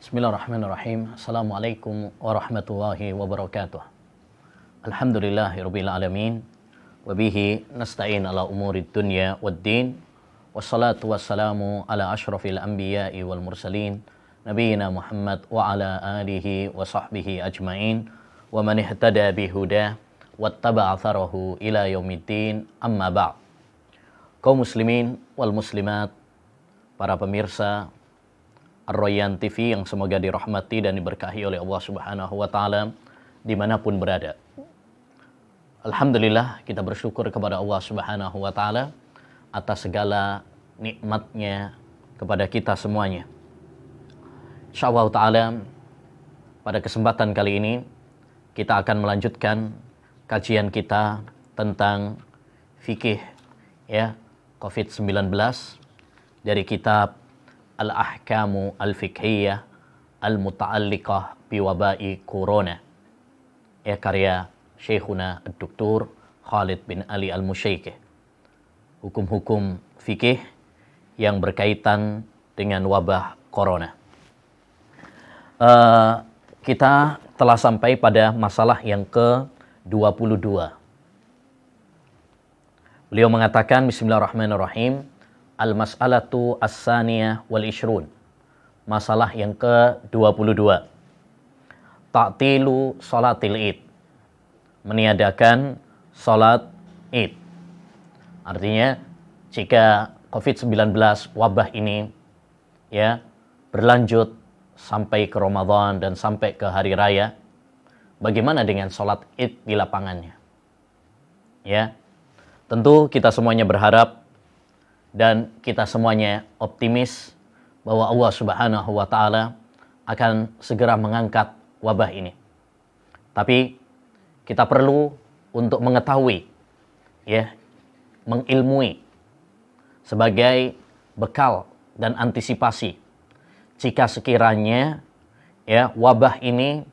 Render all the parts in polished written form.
Bismillahirrahmanirrahim. Assalamualaikum warahmatullahi wabarakatuh. Alhamdulillahirabbil alamin. Wa bihi nasta'in ala umurid dunya waddin. Wassalatu wassalamu ala asyrafil anbiya'i wal mursalin. Nabiyyina Muhammad wa ala alihi wa sahbihi ajmain. Wa man ihtada bihuda wattaba'a atharahu ila yaumiddin. Amma ba'd. Kaum muslimin wal muslimat, para pemirsa Ar-Rayyan TV yang semoga dirahmati dan diberkahi oleh Allah Subhanahu wa taala dimanapun berada. Alhamdulillah, kita bersyukur kepada Allah Subhanahu wa taala atas segala nikmatnya kepada kita semuanya. Insyaallah taala pada kesempatan kali ini kita akan melanjutkan kajian kita tentang fikih COVID-19 dari kitab Al-Ahkamu Al-Fiqhiyah Al-Muta'alliqah Biwabai Corona, karya Syekhuna Dr. Khalid bin Ali Al-Musyaikh. Hukum-hukum fikih yang berkaitan dengan wabah corona. Kita telah sampai pada masalah yang ke-22. Beliau mengatakan, Bismillahirrahmanirrahim, Al-Mas'alatu As-Saniyah wal Ishrun. Masalah yang ke-22. Ta'tilu Salatil Id. Meniadakan salat Id. Artinya, jika COVID-19 wabah ini berlanjut sampai ke Ramadan dan sampai ke hari raya, bagaimana dengan salat Id di lapangannya? Tentu kita semuanya berharap dan kita semuanya optimis bahwa Allah Subhanahu wa taala akan segera mengangkat wabah ini. Tapi kita perlu untuk mengetahui, mengilmui sebagai bekal dan antisipasi jika sekiranya wabah ini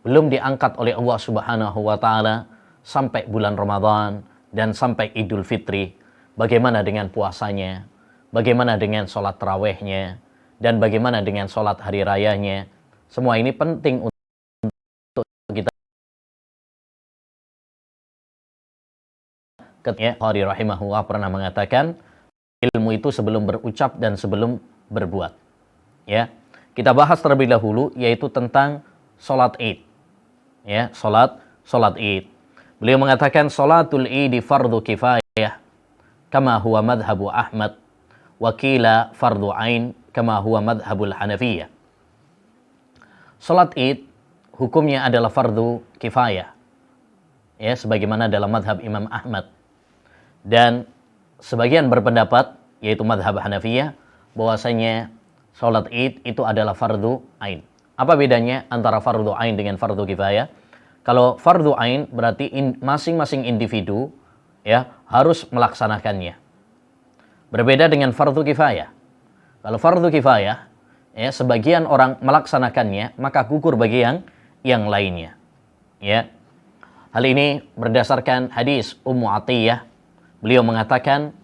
belum diangkat oleh Allah Subhanahu wa taala sampai bulan Ramadan dan sampai Idul Fitri. Bagaimana dengan puasanya, bagaimana dengan sholat tarawihnya, dan bagaimana dengan sholat hari rayanya. Semua ini penting untuk kita. Bukhari rahimahullah pernah mengatakan, ilmu itu sebelum berucap dan sebelum berbuat. Kita bahas terlebih dahulu, yaitu tentang sholat Id. Sholat Id. Beliau mengatakan, sholatul Id fardu kifayah kama huwa madhabu Ahmad, wakila fardu ain kama huwa madhabul Hanafiyah. Salat Id hukumnya adalah fardu kifayah, sebagaimana dalam madhab Imam Ahmad. Dan sebagian berpendapat, yaitu madhab Hanafiyah, bahwasanya salat Id itu adalah fardu ain. Apa bedanya antara fardu ain dengan fardu kifayah? Kalau fardu ain berarti masing-masing individu harus melaksanakannya. Berbeda dengan fardu kifayah. Kalau fardu kifayah, sebagian orang melaksanakannya, maka gugur bagi yang lainnya. Hal ini berdasarkan hadis Ummu Atiyah. Beliau mengatakan,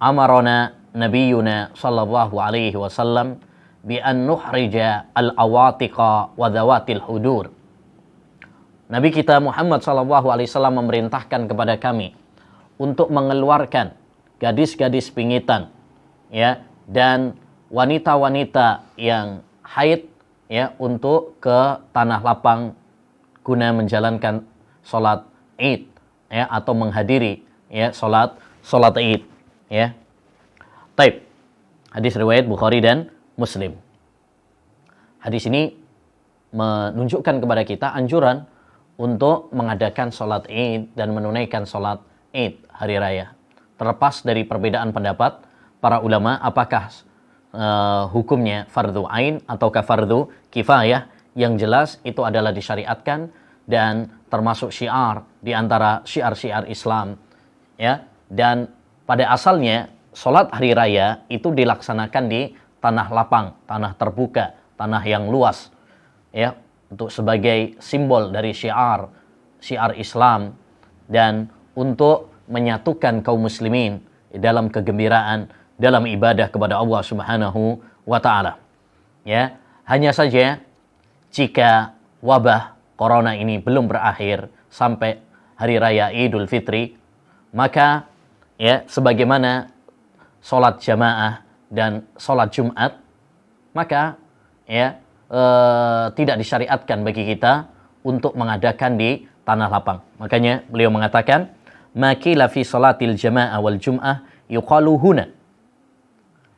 amarona nabiyuna sallallahu alaihi wasallam bi an nuhrija al-awatiqa wa dhawatil hudur. Nabi kita Muhammad sallallahu alaihi wasallam memerintahkan kepada kami untuk mengeluarkan gadis-gadis pingitan, dan wanita-wanita yang haid, untuk ke tanah lapang guna menjalankan sholat Id, atau menghadiri sholat Id. Taib. Hadis riwayat Bukhari dan Muslim. Hadis ini menunjukkan kepada kita anjuran untuk mengadakan sholat Id dan menunaikan sholat Id hari raya. Terlepas dari perbedaan pendapat para ulama apakah hukumnya fardu ain ataukah fardu kifayah, yang jelas itu adalah disyariatkan dan termasuk syiar di antara syiar-syiar Islam. Dan pada asalnya sholat hari raya itu dilaksanakan di tanah lapang, tanah terbuka, tanah yang luas, untuk sebagai simbol dari syiar Islam dan untuk menyatukan kaum muslimin dalam kegembiraan, dalam ibadah kepada Allah Subhanahu wa taala. Hanya saja jika wabah corona ini belum berakhir sampai hari raya Idul Fitri, maka ya sebagaimana sholat jamaah dan sholat Jumat, maka ya tidak disyariatkan bagi kita untuk mengadakan di tanah lapang. Makanya beliau mengatakan, "Makila fi sholatil jamaah wal jum'ah yuqalu huna."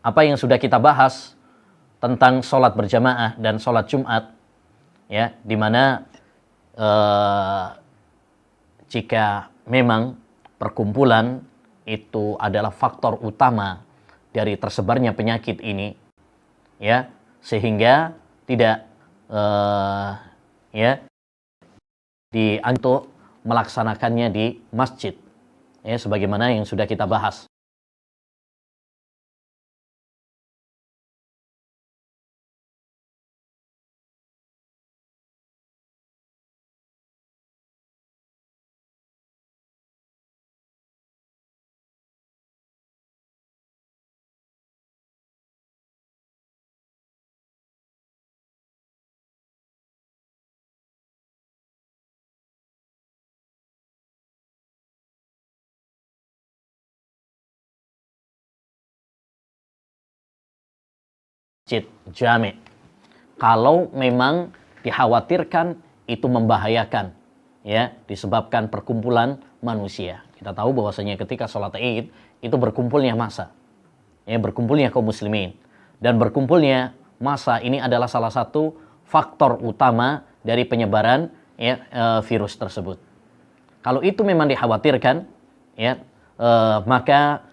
Apa yang sudah kita bahas tentang sholat berjamaah dan sholat Jumat, ya, di mana jika memang perkumpulan itu adalah faktor utama dari tersebarnya penyakit ini, ya, sehingga tidak ya untuk melaksanakannya di masjid, ya, sebagaimana yang sudah kita bahas. Masjid jami'. Kalau memang dikhawatirkan itu membahayakan, ya, disebabkan perkumpulan manusia. Kita tahu bahwasanya ketika sholat Id itu berkumpulnya massa, ya, berkumpulnya kaum muslimin, dan berkumpulnya massa ini adalah salah satu faktor utama dari penyebaran, ya, virus tersebut. Kalau itu memang dikhawatirkan, ya, maka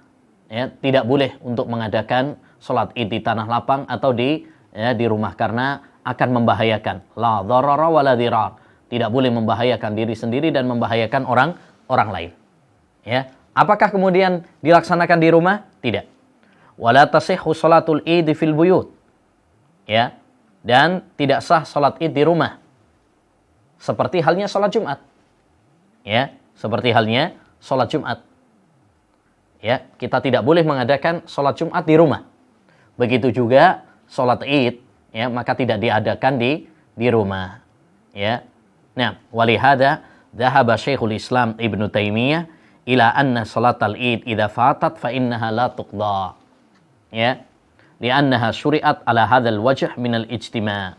ya, tidak boleh untuk mengadakan sholat Id di tanah lapang atau di rumah, karena akan membahayakan. La dharara wa la dhirar. Tidak boleh membahayakan diri sendiri dan membahayakan orang lain. Ya, apakah kemudian dilaksanakan di rumah? Tidak. Wala tasihhu sholatul Id fil buyut. Ya, dan tidak sah sholat Id di rumah. Seperti halnya sholat Jumat. Ya, seperti halnya sholat Jumat. Ya, kita tidak boleh mengadakan sholat Jumat di rumah. Begitu juga sholat Id, ya, maka tidak diadakan di rumah. Ya. Nah, walihada dhahaba Syekhul Islam Ibnu Taimiyah ila anna sholatal Id idza fatat fa innaha la tuqda. Ya. Li'annaha syuri'at ala hadzal wajh min al-ijtima'.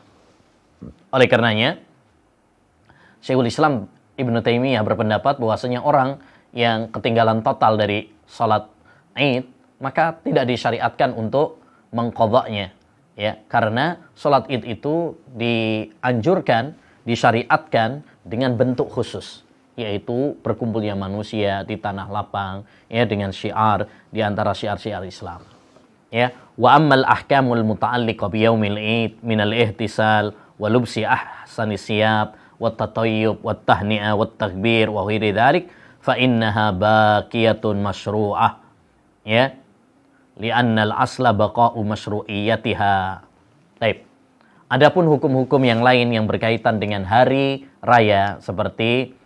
Oleh karenanya Syekhul Islam Ibnu Taimiyah berpendapat bahwasanya orang yang ketinggalan total dari sholat Id, maka tidak disyariatkan untuk mengqadha'nya, ya, karena sholat Id itu dianjurkan, disyariatkan dengan bentuk khusus, yaitu berkumpulnya manusia di tanah lapang, ya, dengan syiar di antara syiar-syiar Islam. Ya, wa ammal ahkamul muta'alliqah bi yaumil Id min al-ihtisal wa lubsi ahsani siyab wa tatayyub wa tahni'ah wa takbir wa ghairi dzalik fa innaha baqiyatun masyru'ah, ya, li'annal asla baqa'u masyru'iyyatiha. Baik. Adapun hukum-hukum yang lain yang berkaitan dengan hari raya seperti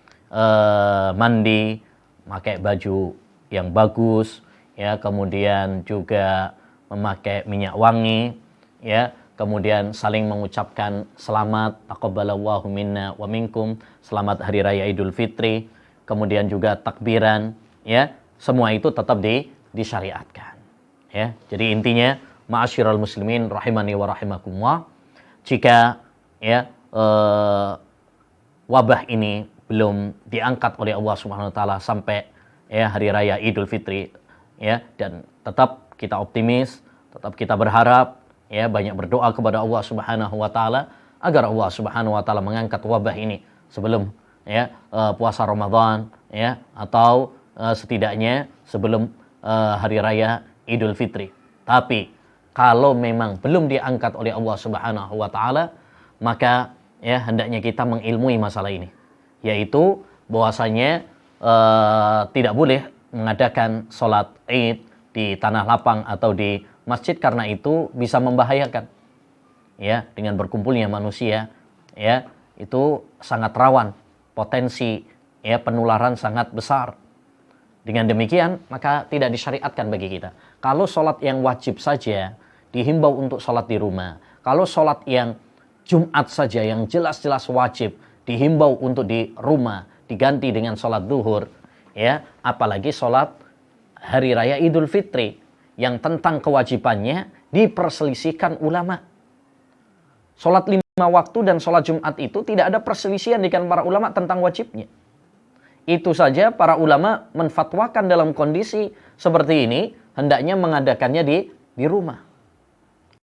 mandi, pakai baju yang bagus, ya, kemudian juga memakai minyak wangi, ya, kemudian saling mengucapkan selamat taqabbalallahu minna wa minkum, selamat hari raya Idul Fitri, kemudian juga takbiran, ya, semua itu tetap disyariatkan. Ya, jadi intinya ma'asyiral muslimin rahimani wa rahimakumullah, jika ya wabah ini belum diangkat oleh Allah Subhanahu wa taala sampai ya hari raya Idul Fitri, ya, dan tetap kita optimis, tetap kita berharap, ya, banyak berdoa kepada Allah Subhanahu wa taala agar Allah Subhanahu wa taala mengangkat wabah ini sebelum ya puasa Ramadan, ya, atau setidaknya sebelum hari raya Idul Fitri. Tapi kalau memang belum diangkat oleh Allah Subhanahu wa taala, maka ya hendaknya kita mengilmui masalah ini, yaitu bahwasanya tidak boleh mengadakan sholat Id di tanah lapang atau di masjid, karena itu bisa membahayakan, ya, dengan berkumpulnya manusia, ya, itu sangat rawan, potensi ya penularan sangat besar. Dengan demikian, maka tidak disyariatkan bagi kita. Kalau sholat yang wajib saja, dihimbau untuk sholat di rumah. Kalau sholat yang Jumat saja yang jelas-jelas wajib dihimbau untuk di rumah diganti dengan sholat duhur, ya, apalagi sholat hari raya Idul Fitri yang tentang kewajibannya diperselisihkan ulama. Sholat 5 waktu dan sholat Jumat itu tidak ada perselisihan di kalangan para ulama tentang wajibnya. Itu saja para ulama menfatwakan dalam kondisi seperti ini hendaknya mengadakannya di rumah.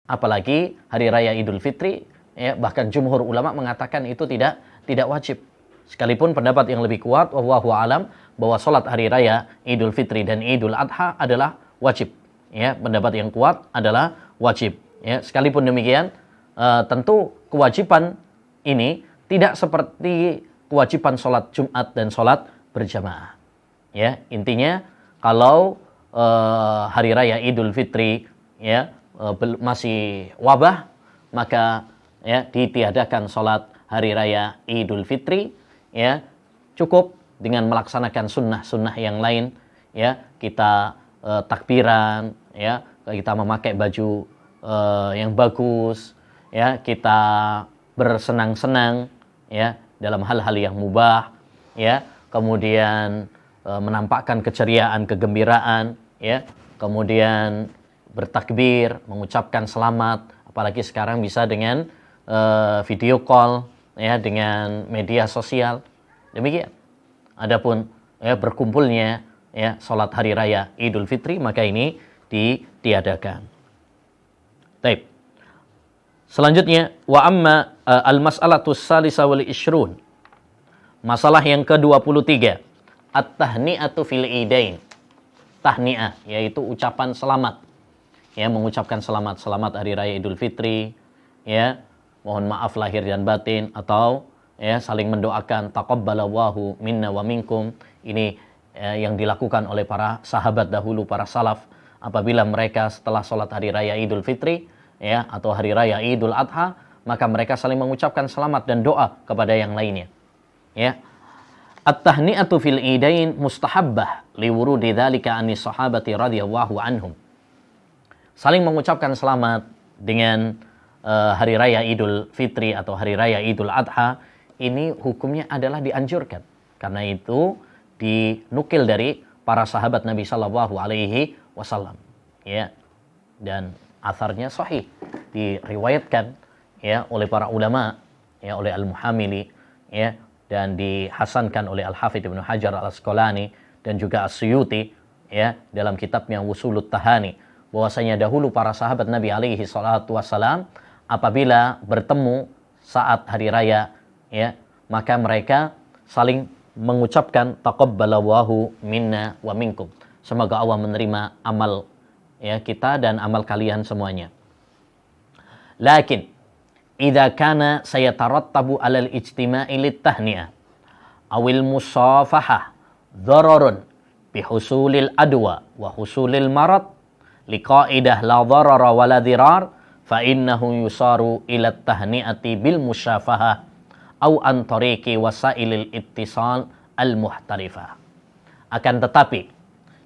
Apalagi hari raya Idul Fitri, ya, bahkan jumhur ulama mengatakan itu tidak wajib. Sekalipun pendapat yang lebih kuat wallahu alam bahwa sholat hari raya Idul Fitri dan Idul Adha adalah wajib. Ya, pendapat yang kuat adalah wajib. Ya, sekalipun demikian, tentu kewajiban ini tidak seperti kewajiban sholat Jumat dan sholat berjamaah. Ya, intinya kalau hari raya Idul Fitri, ya, masih wabah, maka, ya, ditiadakan sholat hari raya Idul Fitri, ya, cukup dengan melaksanakan sunnah-sunnah yang lain, ya, kita takbiran, ya, kita memakai baju yang bagus, ya, kita bersenang-senang, ya, dalam hal-hal yang mubah, ya, kemudian menampakkan keceriaan, kegembiraan, ya, kemudian bertakbir, mengucapkan selamat, apalagi sekarang bisa dengan video call, ya, dengan media sosial. Demikian. Adapun, ya, berkumpulnya, ya, sholat hari raya Idul Fitri, maka ini ditiadakan. Baik. Selanjutnya, wa amma al-mas'alatus salisa wal ishrun. Masalah yang ke-23, at-tahni'atu fil idain. Tahni'ah, yaitu ucapan selamat. Ya, mengucapkan selamat hari raya Idul Fitri, ya, mohon maaf lahir dan batin, atau, ya, saling mendoakan taqabbalallahu minna wa minkum. Ini yang dilakukan oleh para sahabat dahulu, para salaf, apabila mereka setelah sholat hari raya Idul Fitri, ya, atau hari raya Idul Adha, maka mereka saling mengucapkan selamat dan doa kepada yang lainnya. Ya. At-tahni'atu fil idain mustahabbah liwurudi dzalika anis sahabati radhiyallahu anhum. Saling mengucapkan selamat dengan hari raya Idul Fitri atau hari raya Idul Adha, ini hukumnya adalah dianjurkan. Karena itu dinukil dari para sahabat Nabi Shallallahu Alaihi Wasallam, ya, dan atharnya sahih, diriwayatkan, ya, oleh para ulama, ya, oleh Al-Muhamili, ya, dan dihasankan oleh Al-Hafidz Ibnu Hajar Al-Asqalani dan juga As-Suyuti, ya, dalam kitabnya Wusulut Tahani, bahwasanya dahulu para sahabat Nabi alaihi salatu wassalam apabila bertemu saat hari raya, ya, maka mereka saling mengucapkan taqabbalallahu minna wa minkum. Semoga Allah menerima amal, ya, kita dan amal kalian semuanya. Lakin idza kana sayatarattabu 'alal ijtima'i lit-tahni'ah awil musafahah dhararun bihusulil adwa wa husulil marad liqaidah la dharara wa la dhirar fa innahu yusaru ila at-tahni'ati bil musyafahah au an tariqi wasailil ittisal al-muhtarifah. Akan tetapi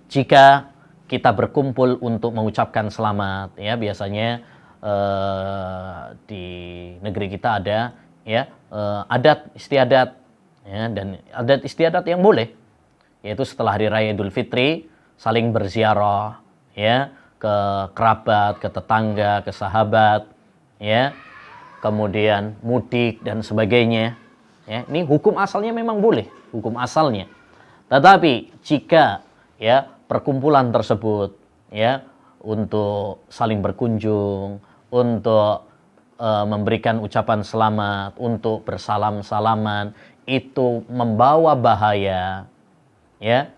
jika kita berkumpul untuk mengucapkan selamat, ya, biasanya di negeri kita ada, ya, adat istiadat, ya, dan adat istiadat yang boleh, yaitu setelah hari raya Idul Fitri saling berziarah, ya, ke kerabat, ke tetangga, ke sahabat, ya, kemudian mudik dan sebagainya, ya. Ini hukum asalnya memang boleh, hukum asalnya. Tetapi jika, ya, perkumpulan tersebut, ya, untuk saling berkunjung, untuk memberikan ucapan selamat, untuk bersalam-salaman, itu membawa bahaya, ya,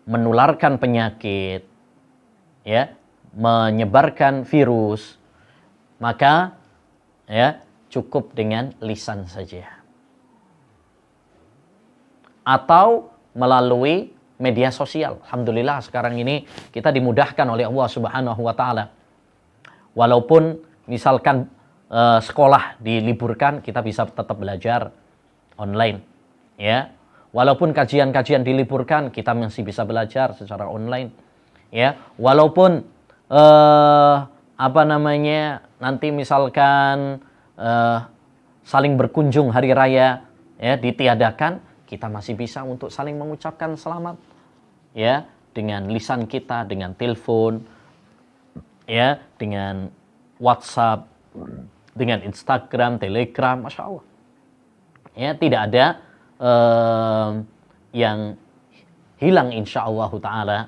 menularkan penyakit, ya, menyebarkan virus, maka, ya, cukup dengan lisan saja. Atau melalui media sosial. Alhamdulillah sekarang ini kita dimudahkan oleh Allah Subhanahu wa taala. Walaupun misalkan sekolah diliburkan, kita bisa tetap belajar online, ya. Walaupun kajian-kajian diliburkan, kita masih bisa belajar secara online, ya. Walaupun nanti misalkan saling berkunjung hari raya ya ditiadakan, kita masih bisa untuk saling mengucapkan selamat ya dengan lisan kita, dengan telepon ya, dengan WhatsApp, dengan Instagram, Telegram, Masya Allah. Ya, tidak ada yang hilang insya Allah Ta'ala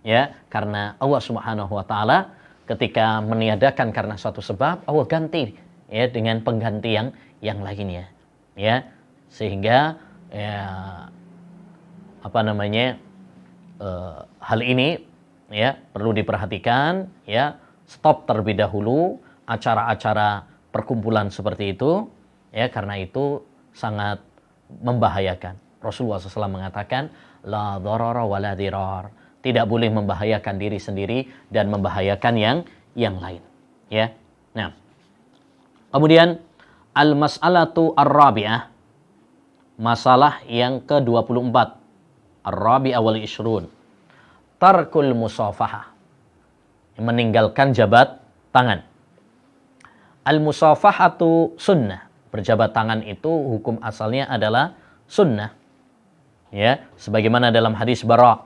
ya, karena Allah Subhanahu Wa Ta'ala ketika meniadakan karena suatu sebab, Allah ganti ya dengan pengganti yang lainnya ya, sehingga ya hal ini ya perlu diperhatikan ya, stop terlebih dahulu acara-acara perkumpulan seperti itu ya, karena itu sangat membahayakan. Rasulullah SAW mengatakan la dharara wa la dirar, tidak boleh membahayakan diri sendiri dan membahayakan yang lain ya. Nah, kemudian al-mas'alatu ar-rabi'ah, masalah yang ke-24, ar-rabi'ah wal ishrun, tarkul musafahah, meninggalkan jabat tangan. Al-musafahatu sunnah, berjabat tangan itu hukum asalnya adalah sunnah ya, sebagaimana dalam hadis Bara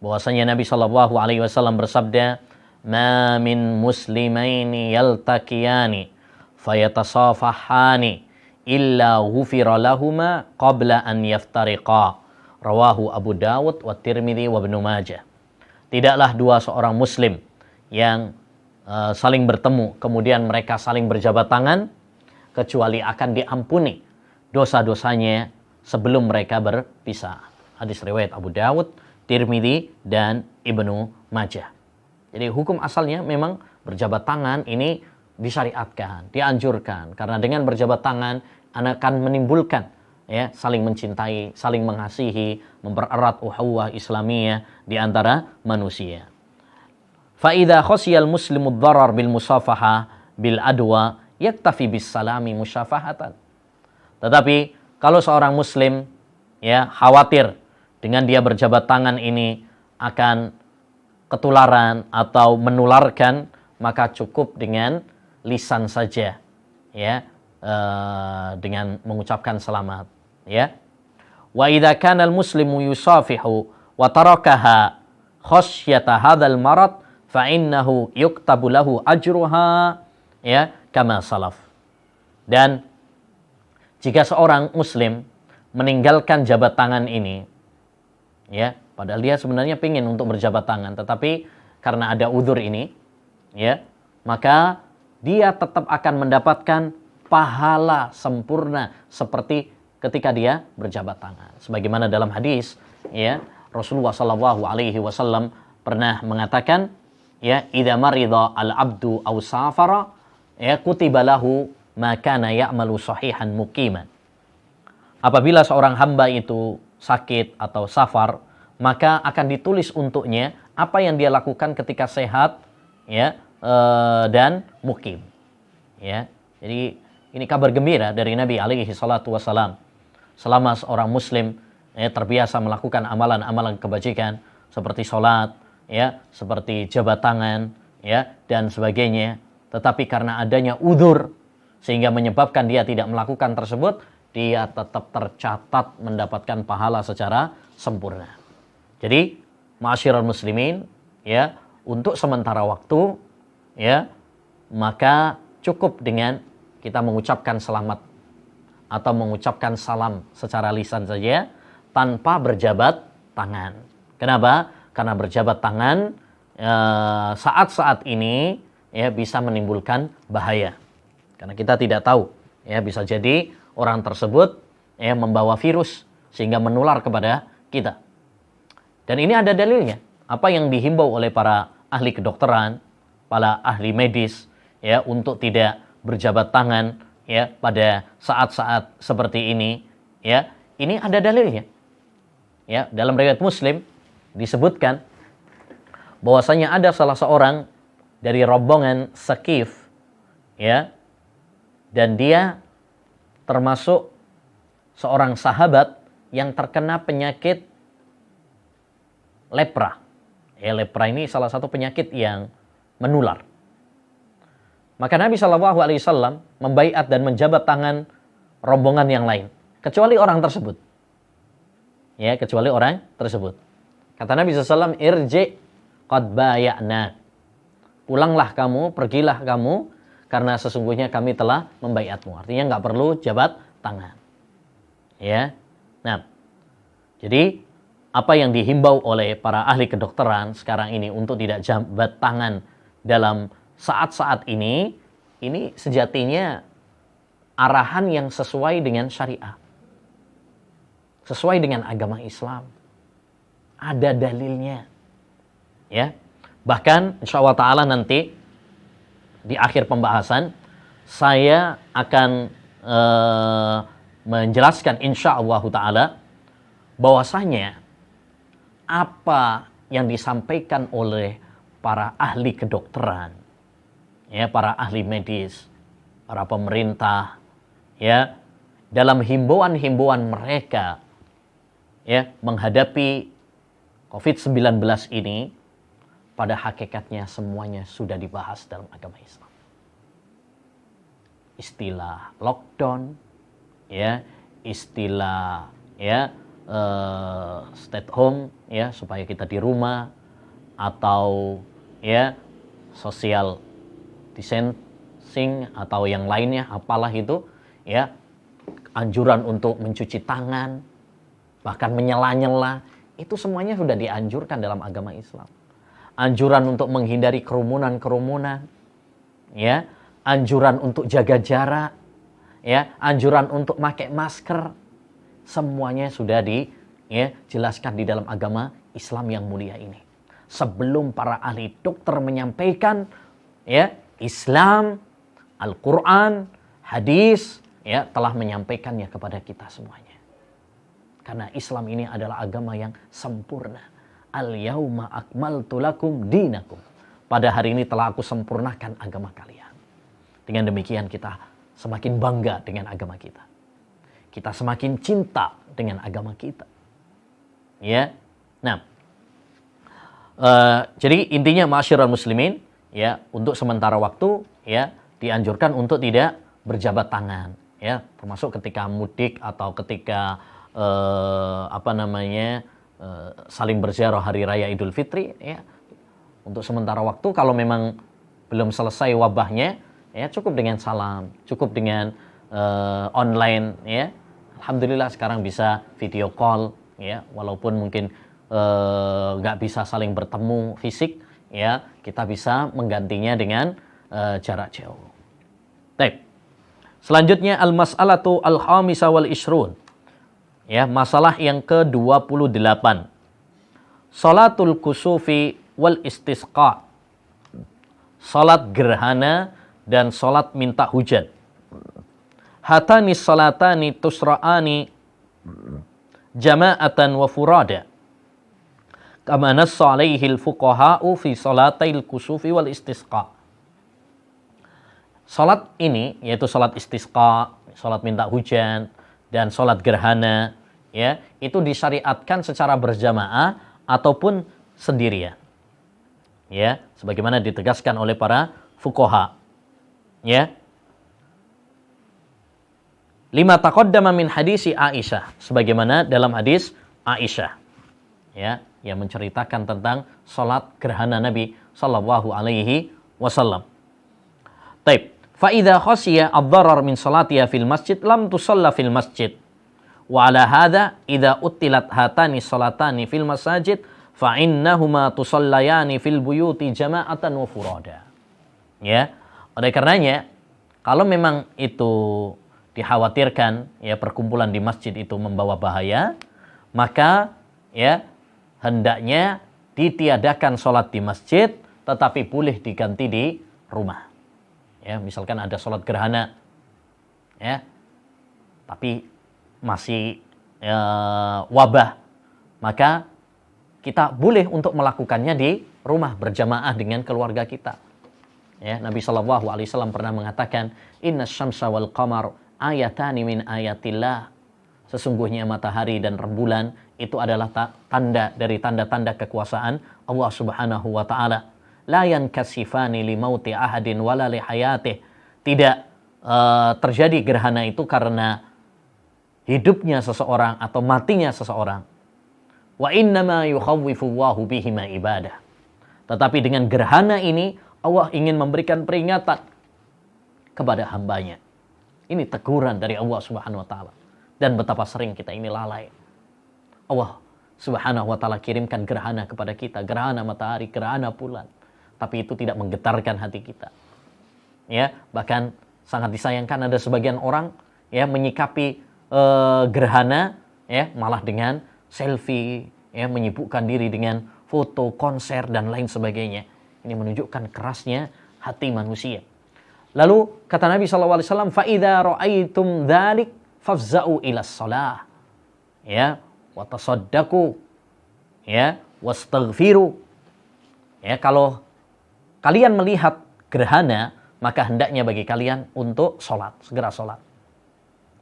bahwasanya Nabi sallallahu alaihi wasallam bersabda, "Ma min muslimaini yaltaqiyani fayatasafahani illa ghufira lahuma qabla an yaftariqa." Rawahu Abu Dawud wa Tirmidzi wa Ibnu Majah. Tidaklah dua seorang muslim yang saling bertemu kemudian mereka saling berjabat tangan kecuali akan diampuni dosa-dosanya sebelum mereka berpisah. Hadis riwayat Abu Dawud, Tirmidzi dan Ibnu Majah. Jadi hukum asalnya memang berjabat tangan ini disyariatkan, dianjurkan, karena dengan berjabat tangan akan menimbulkan ya saling mencintai, saling mengasihi, mempererat ukhuwah Islamiyah di antara manusia. Fa idza khasiyal muslimu ad-darar bil musafaha bil adwa yaktafi bis salami musyafahatan. Tetapi kalau seorang muslim ya khawatir dengan dia berjabat tangan ini akan ketularan atau menularkan, maka cukup dengan lisan saja ya, dengan mengucapkan selamat ya. Wa idza kana al-muslimu yusafihu wa tarakaha khasyata hadzal marad fa innahu yuktabu lahu ajruha ya kama salaf. Dan jika seorang muslim meninggalkan jabat tangan ini ya, padahal dia sebenarnya ingin untuk berjabat tangan, tetapi karena ada udzur ini ya, maka dia tetap akan mendapatkan pahala sempurna seperti ketika dia berjabat tangan. Sebagaimana dalam hadis ya, Rasulullah sallallahu alaihi wasallam pernah mengatakan ya, idza marida al-abdu aw safara ya kutiba lahu ma kana ya'malu sahihan muqiman. Apabila seorang hamba itu sakit atau safar, maka akan ditulis untuknya apa yang dia lakukan ketika sehat ya, dan mukim ya. Jadi ini kabar gembira dari Nabi alaihi salatu wasalam. Selama seorang muslim terbiasa melakukan amalan-amalan kebajikan seperti sholat ya, seperti jabat tangan ya dan sebagainya, tetapi karena adanya udzur sehingga menyebabkan dia tidak melakukan tersebut, dia tetap tercatat mendapatkan pahala secara sempurna. Jadi, ma'asyiral muslimin ya, untuk sementara waktu ya, maka cukup dengan kita mengucapkan selamat atau mengucapkan salam secara lisan saja tanpa berjabat tangan. Kenapa? Karena berjabat tangan saat-saat ini ya bisa menimbulkan bahaya. Karena kita tidak tahu ya, bisa jadi orang tersebut ya membawa virus sehingga menular kepada kita. Dan ini ada dalilnya. Apa yang dihimbau oleh para ahli kedokteran, para ahli medis ya untuk tidak berjabat tangan ya pada saat-saat seperti ini ya, ini ada dalilnya. Ya, dalam riwayat Muslim disebutkan bahwasanya ada salah seorang dari rombongan Saqif ya, dan dia termasuk seorang sahabat yang terkena penyakit lepra. Ya, lepra ini salah satu penyakit yang menular. Maka Nabi Shallallahu Alaihi Wasallam membaiat dan menjabat tangan rombongan yang lain, kecuali orang tersebut. Ya, kecuali orang tersebut. Kata Nabi SAW, irji qad baya'na. Pulanglah kamu, pergilah kamu, karena sesungguhnya kami telah membaiatmu. Artinya nggak perlu jabat tangan. Ya, nah, jadi apa yang dihimbau oleh para ahli kedokteran sekarang ini untuk tidak jabat tangan dalam saat-saat ini sejatinya arahan yang sesuai dengan syariah. Sesuai dengan agama Islam. Ada dalilnya. Ya. Bahkan insyaallah ta'ala nanti di akhir pembahasan saya akan menjelaskan insyaallah ta'ala bahwasanya apa yang disampaikan oleh para ahli kedokteran, ya, para ahli medis, para pemerintah, ya, dalam himbauan-himbauan mereka, ya, menghadapi COVID-19 ini, pada hakikatnya semuanya sudah dibahas dalam agama Islam. Istilah lockdown, ya, istilah, ya, stay home, ya, supaya kita di rumah, atau ya social distancing atau yang lainnya, apalah itu, ya, anjuran untuk mencuci tangan, bahkan menyela-nyela, itu semuanya sudah dianjurkan dalam agama Islam. Anjuran untuk menghindari kerumunan-kerumunan, ya, anjuran untuk jaga jarak, ya, anjuran untuk pakai masker, semuanya sudah dijelaskan di dalam agama Islam yang mulia ini. Sebelum para ahli dokter menyampaikan, ya, Islam, Al-Quran, hadis, ya, telah menyampaikannya kepada kita semuanya. Karena Islam ini adalah agama yang sempurna. Al-yauma akmaltu lakum dinakum. Pada hari ini telah aku sempurnakan agama kalian. Dengan demikian kita semakin bangga dengan agama kita. Kita semakin cinta dengan agama kita. Ya. Nah, jadi intinya ma'asyiral muslimin, ya, untuk sementara waktu, ya, dianjurkan untuk tidak berjabat tangan, ya, termasuk ketika mudik atau ketika saling berziarah hari raya Idul Fitri, ya. Untuk sementara waktu kalau memang belum selesai wabahnya, ya, cukup dengan salam, cukup dengan online, ya. Alhamdulillah sekarang bisa video call, ya, walaupun mungkin nggak bisa saling bertemu fisik, ya, kita bisa menggantinya dengan jarak jauh. Baik. Selanjutnya al-mas'alatu al-khamisa wal ishrun. Ya, masalah yang ke-28. Salatul kusufi wal istisqa. Salat gerhana dan salat minta hujan. Hatani salatani tusra'ani jama'atan wa furada. Kama nassa alaihi al-fuqaha'u fi salatil kusufi wal istisqa. Salat ini, yaitu salat istisqa, salat minta hujan, dan salat gerhana, ya, itu disyariatkan secara berjamaah ataupun sendirian. Ya, sebagaimana ditegaskan oleh para fuqaha. Ya. Lima taqaddama min hadisi Aisyah, sebagaimana dalam hadis Aisyah, ya, yang menceritakan tentang salat gerhana Nabi sallallahu alaihi wasallam. Taib, fa idza khasiya ad-darar min salatiha fil masjid lam tusalla fil masjid. Wa ala hadza idza utilat hatani salatani fil masajid fa innahuma tusallayani fil buyuti jama'atan wa furada. Ya, oleh karenanya kalau memang itu dikhawatirkan, ya, perkumpulan di masjid itu membawa bahaya, maka, ya, hendaknya ditiadakan sholat di masjid, tetapi boleh diganti di rumah. Ya, misalkan ada sholat gerhana, ya, tapi masih wabah, maka kita boleh untuk melakukannya di rumah berjamaah dengan keluarga kita. Ya, Nabi SAW pernah mengatakan, Inna syamsa wal qamar ayatani min ayatillah. Sesungguhnya matahari dan rembulan itu adalah tanda dari tanda-tanda kekuasaan Allah Subhanahu wa taala. la yankasifani li mauti ahadin wala li hayatih. Tidak terjadi gerhana itu karena hidupnya seseorang atau matinya seseorang. Wa innama yukhawwifu Allahu bihima ibadah. Tetapi dengan gerhana ini Allah ingin memberikan peringatan kepada hambanya. Ini teguran dari Allah Subhanahu wa taala. Dan betapa sering kita ini lalai. Allah Subhanahu wa taala kirimkan gerhana kepada kita, gerhana matahari, gerhana bulan. Tapi itu tidak menggetarkan hati kita. Ya, bahkan sangat disayangkan ada sebagian orang ya menyikapi gerhana ya malah dengan selfie, ya menyibukkan diri dengan foto, konser dan lain sebagainya. Ini menunjukkan kerasnya hati manusia. Lalu kata Nabi SAW, فَإِذَا رَأَيْتُمْ ذَلِكَ فَافْزَعُوا إِلَى الصَّلَاةِ ya, وَتَصَدَّقُوا ya, وَاسْتَغْفِرُوا ya, kalau kalian melihat gerhana, maka hendaknya bagi kalian untuk sholat, segera sholat.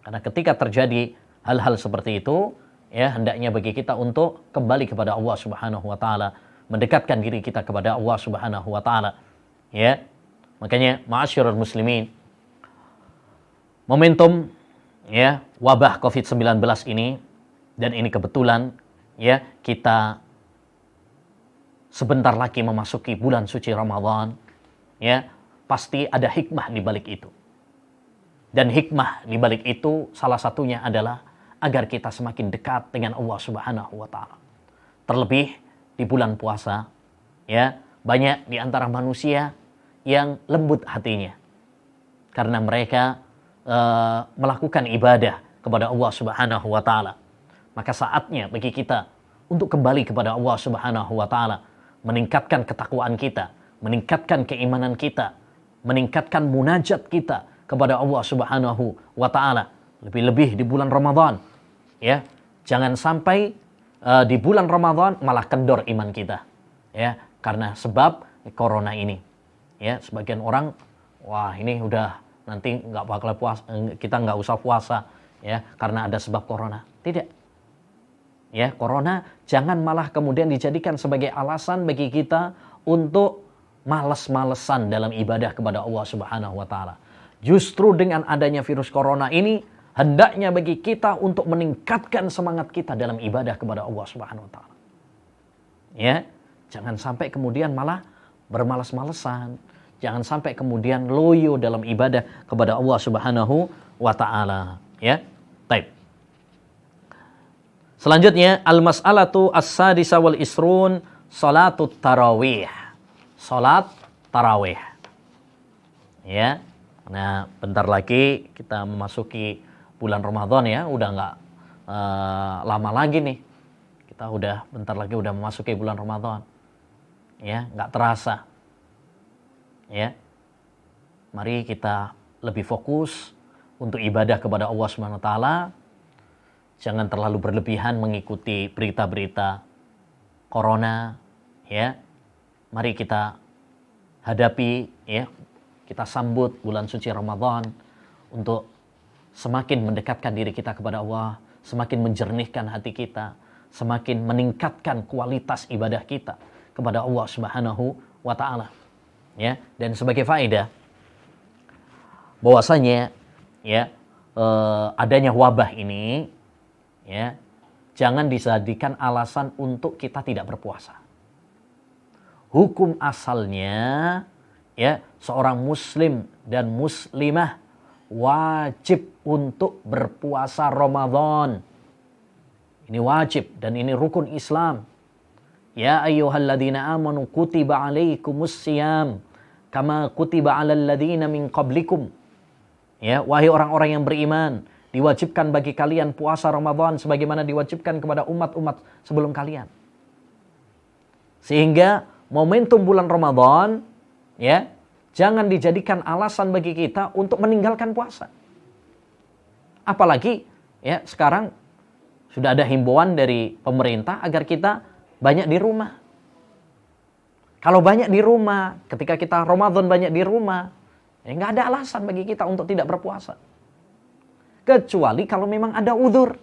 Karena ketika terjadi hal-hal seperti itu, ya hendaknya bagi kita untuk kembali kepada Allah Subhanahu wa taala, mendekatkan diri kita kepada Allah Subhanahu wa taala. Ya. Makanya ma'asyiral muslimin, momentum ya wabah Covid-19 ini, dan ini kebetulan ya kita sebentar lagi memasuki bulan suci Ramadan, ya pasti ada hikmah di balik itu. Dan hikmah di balik itu salah satunya adalah agar kita semakin dekat dengan Allah Subhanahu wa taala. Terlebih di bulan puasa, ya, banyak di antara manusia yang lembut hatinya karena mereka melakukan ibadah kepada Allah Subhanahu wa taala. Maka saatnya bagi kita untuk kembali kepada Allah Subhanahu wa taala, meningkatkan ketakwaan kita, meningkatkan keimanan kita, meningkatkan munajat kita kepada Allah Subhanahu wa taala, lebih-lebih di bulan Ramadan. Ya, jangan sampai di bulan Ramadan malah kendor iman kita. Ya, karena sebab corona ini. Ya, sebagian orang, wah ini udah nanti nggak bakal puasa, kita nggak usah puasa, ya, karena ada sebab corona. Tidak. Ya, corona jangan malah kemudian dijadikan sebagai alasan bagi kita untuk malas-malesan dalam ibadah kepada Allah Subhanahu wa taala. Justru dengan adanya virus corona ini, hendaknya bagi kita untuk meningkatkan semangat kita dalam ibadah kepada Allah Subhanahu wa taala. Ya, jangan sampai kemudian malah bermalas-malesan. Jangan sampai kemudian loyo dalam ibadah kepada Allah Subhanahu wa taala, ya. Baik. Selanjutnya al-mas'alatu as-sadisa wal isrun salatut tarawih. Salat tarawih. Ya. Nah, bentar lagi kita memasuki bulan Ramadan ya, udah nggak lama lagi nih. Kita udah bentar lagi udah memasuki bulan Ramadan. Ya, nggak terasa. Ya. Mari kita lebih fokus untuk ibadah kepada Allah Subhanahu wa taala. Jangan terlalu berlebihan mengikuti berita-berita corona, ya. Mari kita hadapi, ya. Kita sambut bulan suci Ramadan untuk semakin mendekatkan diri kita kepada Allah, semakin menjernihkan hati kita, semakin meningkatkan kualitas ibadah kita kepada Allah Subhanahu wa taala. Ya, dan sebagai faedah bahwasanya ya adanya wabah ini ya jangan dijadikan alasan untuk kita tidak berpuasa. Hukum asalnya ya seorang muslim dan muslimah wajib untuk berpuasa Ramadan. Ini wajib dan ini rukun Islam. Ya ayyuhalladzina amanu kutiba alaikumus syiyam kama kutiba alal ladzina min qablikum. Ya, wahai orang-orang yang beriman, diwajibkan bagi kalian puasa Ramadan sebagaimana diwajibkan kepada umat-umat sebelum kalian. Sehingga momentum bulan Ramadan ya, jangan dijadikan alasan bagi kita untuk meninggalkan puasa. Apalagi ya sekarang sudah ada himbauan dari pemerintah agar kita banyak di rumah. Kalau banyak di rumah, ketika kita Ramadan banyak di rumah, ya nggak ada alasan bagi kita untuk tidak berpuasa. Kecuali kalau memang ada uzur.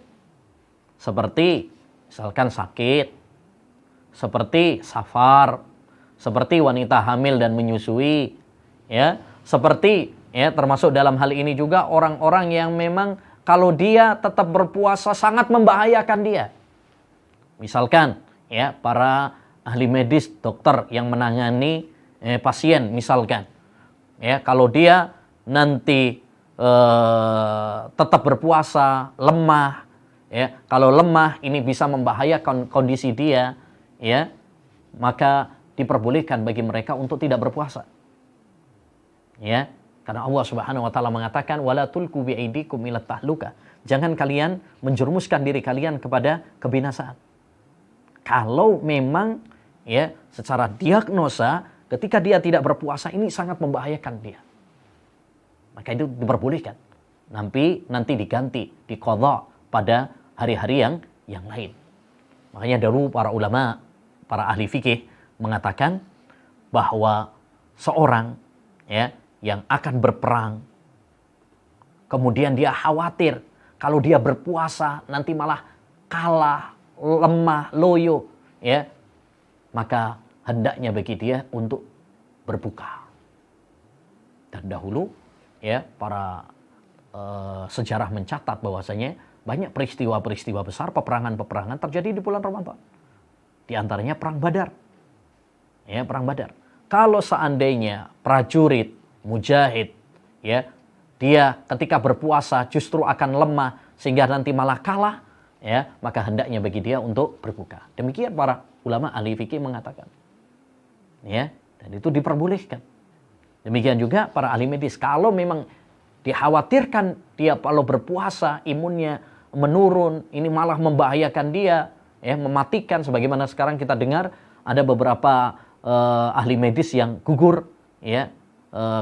Seperti misalkan sakit, seperti safar, seperti wanita hamil dan menyusui, ya, seperti ya termasuk dalam hal ini juga orang-orang yang memang kalau dia tetap berpuasa sangat membahayakan dia. Misalkan ya para ahli medis, dokter yang menangani pasien misalkan. Ya, kalau dia nanti tetap berpuasa, lemah, ya, kalau lemah ini bisa membahayakan kondisi dia, ya, maka diperbolehkan bagi mereka untuk tidak berpuasa. Ya, karena Allah Subhanahu wa taala mengatakan wala tulqu biaidikum ila tahluka. Jangan kalian menjerumuskan diri kalian kepada kebinasaan. Kalau memang ya secara diagnosa ketika dia tidak berpuasa ini sangat membahayakan dia, maka itu diperbolehkan. Nanti diganti, diqadha pada hari-hari yang lain. Makanya dahulu para ulama, para ahli fikih mengatakan bahwa seorang ya yang akan berperang, kemudian dia khawatir kalau dia berpuasa nanti malah kalah, lemah, loyo, ya, maka hendaknya bagi dia untuk berbuka. Dan dahulu, ya, para sejarah mencatat bahwasanya banyak peristiwa-peristiwa besar, peperangan-peperangan terjadi di bulan Ramadan. Di antaranya perang Badar. Ya, perang Badar. Kalau seandainya prajurit, mujahid, ya, dia ketika berpuasa justru akan lemah sehingga nanti malah kalah, ya, maka hendaknya bagi dia untuk berbuka. Demikian para ulama ahli fikih mengatakan. Ya, dan itu diperbolehkan. Demikian juga para ahli medis, kalau memang dikhawatirkan dia kalau berpuasa imunnya menurun, ini malah membahayakan dia, ya, mematikan, sebagaimana sekarang kita dengar ada beberapa ahli medis yang gugur, ya,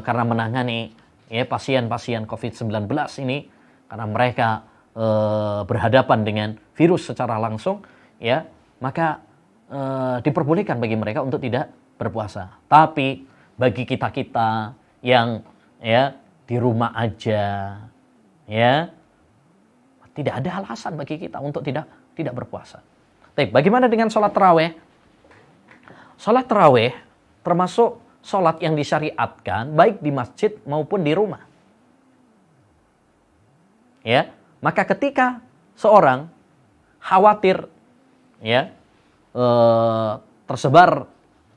karena menangani ya pasien-pasien COVID-19 ini, karena mereka berhadapan dengan virus secara langsung, ya, maka diperbolehkan bagi mereka untuk tidak berpuasa. Tapi bagi kita-kita yang ya di rumah aja, ya, tidak ada alasan bagi kita untuk tidak berpuasa. Tapi bagaimana dengan sholat tarawih? Sholat tarawih termasuk sholat yang disyariatkan baik di masjid maupun di rumah. Ya, maka ketika seorang khawatir ya tersebar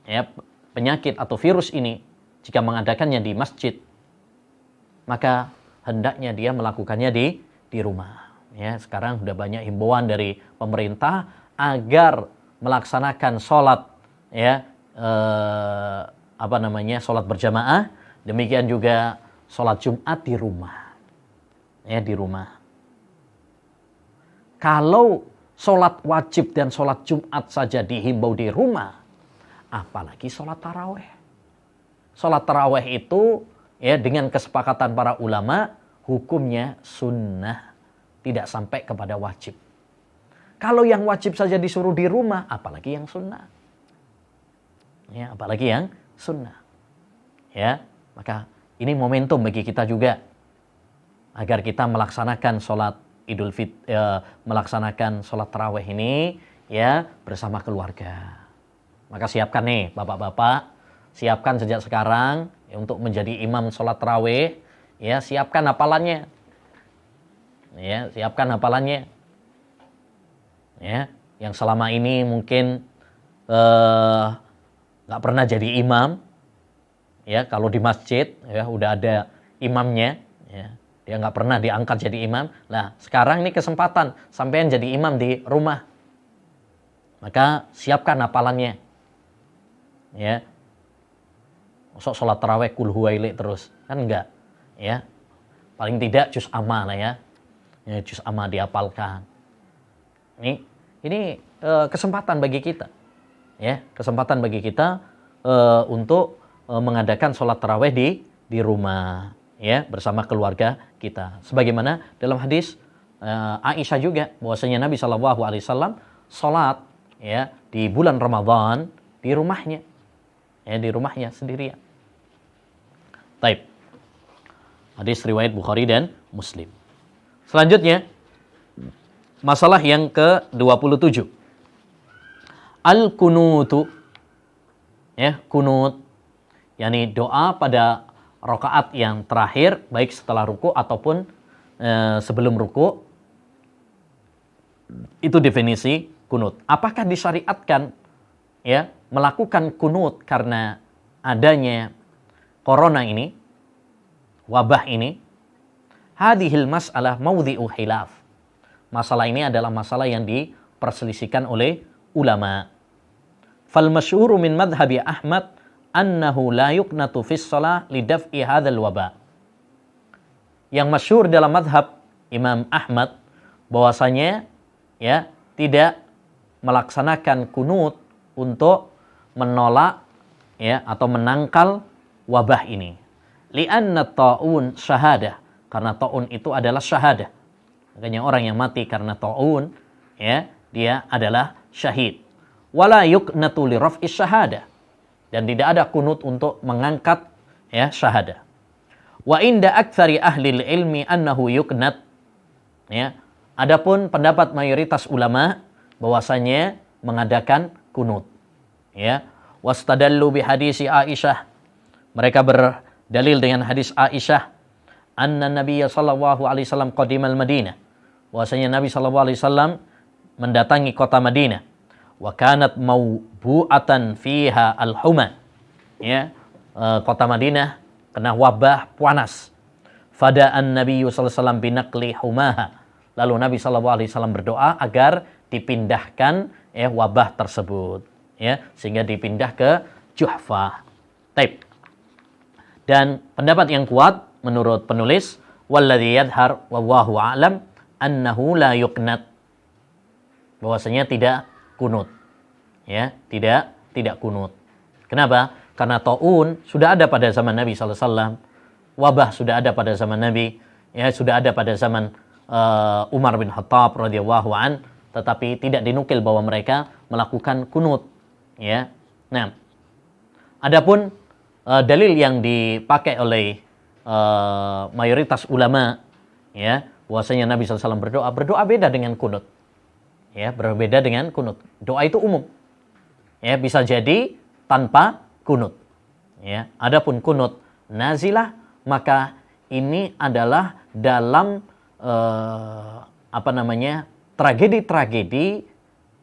ya penyakit atau virus ini jika mengadakannya di masjid, maka hendaknya dia melakukannya di rumah. Ya, sekarang sudah banyak himbauan dari pemerintah agar melaksanakan sholat ya sholat berjamaah, demikian juga sholat Jumat di rumah. Ya, di rumah. Kalau sholat wajib dan sholat Jumat saja dihimbau di rumah, apalagi sholat tarawih. Sholat tarawih itu ya dengan kesepakatan para ulama hukumnya sunnah, tidak sampai kepada wajib. Kalau yang wajib saja disuruh di rumah, apalagi yang sunnah. Ya, apalagi yang sunnah. Ya, maka ini momentum bagi kita juga agar kita melaksanakan sholat melaksanakan sholat tarawih ini ya bersama keluarga. Maka siapkan nih bapak-bapak, siapkan sejak sekarang ya, untuk menjadi imam sholat tarawih. Ya, siapkan hafalannya. Ya, siapkan hafalannya. Ya, yang selama ini mungkin nggak pernah jadi imam, ya, kalau di masjid ya udah ada imamnya, ya, dia nggak pernah diangkat jadi imam. Nah, sekarang ini kesempatan sampean jadi imam di rumah, maka siapkan hafalannya, ya. Masuk sholat tarawih kul huwaili terus kan enggak, ya, paling tidak juz amma lah ya, juz amma dihafalkan. Ini kesempatan bagi kita, ya, kesempatan bagi kita untuk mengadakan sholat tarawih di rumah, ya, bersama keluarga kita. Sebagaimana dalam hadis Aisyah juga, bahwasanya Nabi SAW sholat ya di bulan Ramadan di rumahnya, ya, di rumahnya sendirian. Taib. Hadis riwayat Bukhari dan Muslim. Selanjutnya, masalah yang ke-27. Al-kunutu. ya, kunut, yakni doa pada rakaat yang terakhir, baik setelah ruku ataupun sebelum ruku. Itu definisi kunut. Apakah disyariatkan ya melakukan kunut karena adanya corona ini, wabah ini? Hadhil mas'alah mawdhi'u khilaf. Masalah ini adalah masalah yang diperselisihkan oleh ulama. Fal masyhuru min madhhabi Ahmad annahu la yuqnatu fis shalah lidaf'i hadzal waba. Yang masyhur dalam madhab Imam Ahmad bahwasanya ya tidak melaksanakan kunut untuk menolak ya atau menangkal wabah ini. Li'anna ta'un syahadah, karena ta'un itu adalah syahadah. Makanya orang yang mati karena ta'un ya dia adalah syahid. Wala yuqnatu li raf'i syahadah, dan tidak ada kunut untuk mengangkat ya syahadah. Wa inda aktsari ahli ilmi annahu yuqnat, ya. Adapun pendapat mayoritas ulama bahwasanya mengadakan kunut, ya. Wastadallu bi hadisi Aisyah, mereka berdalil dengan hadis Aisyah, anna Nabiy sallallahu alaihi wasallam qadimal Madinah, bahwasanya Nabi sallallahu alaihi wasallam mendatangi kota Madinah. Wa kanat mawbu'atan fiha al-huma, ya, kota Madinah kena wabah panas. Fada'an Nabi sallallahu alaihi wasallam binaqli humaha, lalu Nabi sallallahu alaihi wasallam berdoa agar dipindahkan ya wabah tersebut, ya, sehingga dipindah ke Juhfah. Taib. Dan pendapat yang kuat menurut penulis, walladzi yadhhar wallahu a'lam annahu la yuqnat, bahwasanya tidak kunut, ya, tidak kunut. Kenapa? Karena taun sudah ada pada zaman Nabi sallallahu alaihi wasallam, wabah sudah ada pada zaman Nabi, ya, sudah ada pada zaman Umar bin Khattab radhiyallahu an, tetapi tidak dinukil bahwa mereka melakukan kunut, ya. Nah, adapun dalil yang dipakai oleh mayoritas ulama, ya, bahwasanya Nabi sallallahu alaihi wasallam berdoa beda dengan kunut. Ya, berbeda dengan kunut. Doa itu umum. Ya, bisa jadi tanpa kunut. Ya, adapun kunut nazilah, maka ini adalah dalam tragedi-tragedi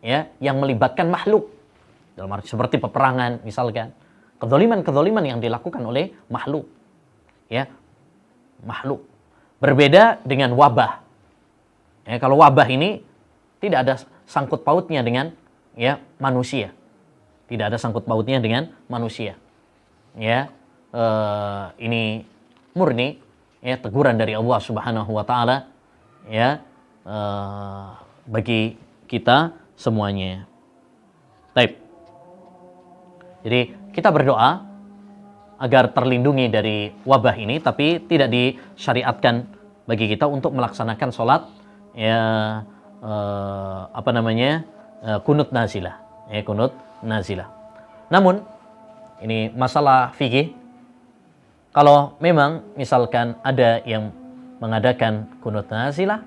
ya yang melibatkan makhluk. Dalam arti seperti peperangan misalkan, kezaliman-kezaliman yang dilakukan oleh makhluk. Ya, makhluk. Berbeda dengan wabah. Ya, kalau wabah ini tidak ada sangkut pautnya dengan ya manusia. Tidak ada sangkut pautnya dengan manusia. Ya, ini murni ya teguran dari Allah Subhanahu wa taala ya bagi kita semuanya. Baik. Jadi kita berdoa agar terlindungi dari wabah ini, tapi tidak disyariatkan bagi kita untuk melaksanakan sholat ya kunut nazilah, ya, kunut nazilah. Namun ini masalah fikih. Kalau memang misalkan ada yang mengadakan kunut nazilah,